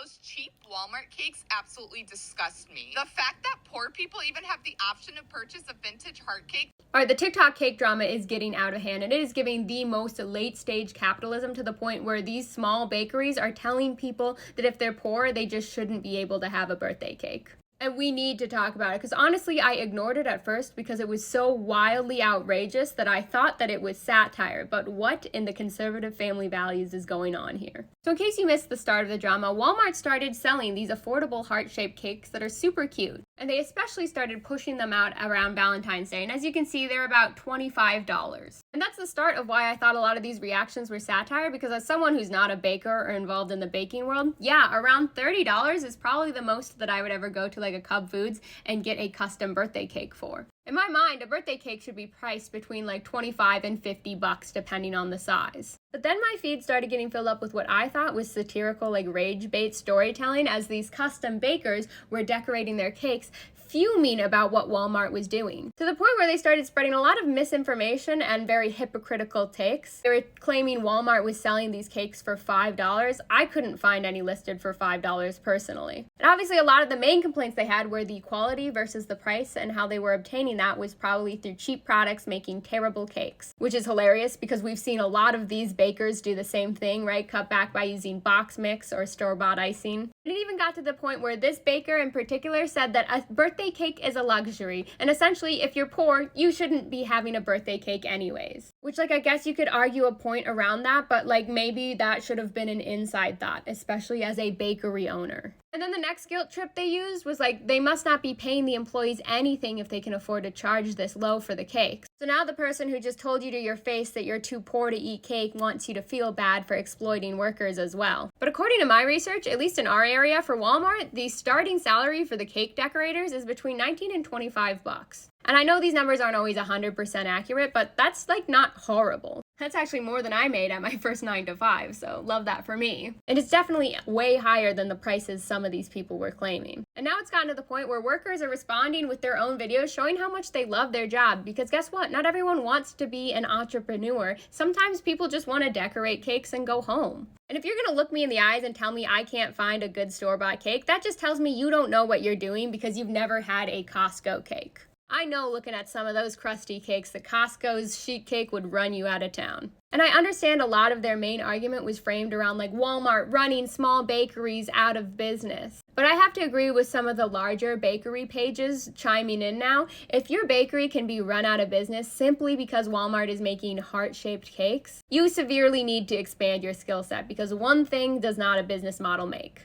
Those cheap Walmart cakes absolutely disgust me. The fact that poor people even have the option to purchase a vintage heart cake. All right, the TikTok cake drama is getting out of hand, and it is giving the most late-stage capitalism to the point where these small bakeries are telling people that if they're poor, they just shouldn't be able to have a birthday cake. And we need to talk about it, because honestly, I ignored it at first because it was so wildly outrageous that I thought that it was satire. But what in the conservative family values is going on here? So in case you missed the start of the drama, Walmart started selling these affordable heart-shaped cakes that are super cute. And they especially started pushing them out around Valentine's Day. And as you can see, they're about $25. And that's the start of why I thought a lot of these reactions were satire, because as someone who's not a baker or involved in the baking world, yeah, around $30 is probably the most that I would ever go to like a Cub Foods and get a custom birthday cake for. In my mind, a birthday cake should be priced between like $25 and $50 depending on the size. But then my feed started getting filled up with what I thought was satirical, like rage bait storytelling, as these custom bakers were decorating their cakes, fuming about what Walmart was doing, to the point where they started spreading a lot of misinformation and very hypocritical takes. They were claiming Walmart was selling these cakes for $5. I couldn't find any listed for $5 personally. And obviously a lot of the main complaints they had were the quality versus the price, and how they were obtaining that was probably through cheap products making terrible cakes, which is hilarious because we've seen a lot of these bakers do the same thing, right? Cut back by using box mix or store-bought icing. And it even got to the point where this baker in particular said that a birthday cake is a luxury, and essentially if you're poor, you shouldn't be having a birthday cake anyways. Which, like, I guess you could argue a point around that, but like maybe that should have been an inside thought, especially as a bakery owner. And then the next guilt trip they used was like, they must not be paying the employees anything if they can afford to charge this low for the cakes. So now the person who just told you to your face that you're too poor to eat cake wants you to feel bad for exploiting workers as well. But according to my research, at least in our area for Walmart, the starting salary for the cake decorators is between $19 and $25. And I know these numbers aren't always 100% accurate, but that's like not horrible. That's actually more than I made at my first 9 to 5, so love that for me. And it's definitely way higher than the prices some of these people were claiming. And now it's gotten to the point where workers are responding with their own videos showing how much they love their job, because guess what? Not everyone wants to be an entrepreneur. Sometimes people just want to decorate cakes and go home. And if you're gonna look me in the eyes and tell me I can't find a good store-bought cake, that just tells me you don't know what you're doing because you've never had a Costco cake. I know looking at some of those crusty cakes that Costco's sheet cake would run you out of town. And I understand a lot of their main argument was framed around like Walmart running small bakeries out of business. But I have to agree with some of the larger bakery pages chiming in now. If your bakery can be run out of business simply because Walmart is making heart-shaped cakes, you severely need to expand your skill set, because one thing does not a business model make.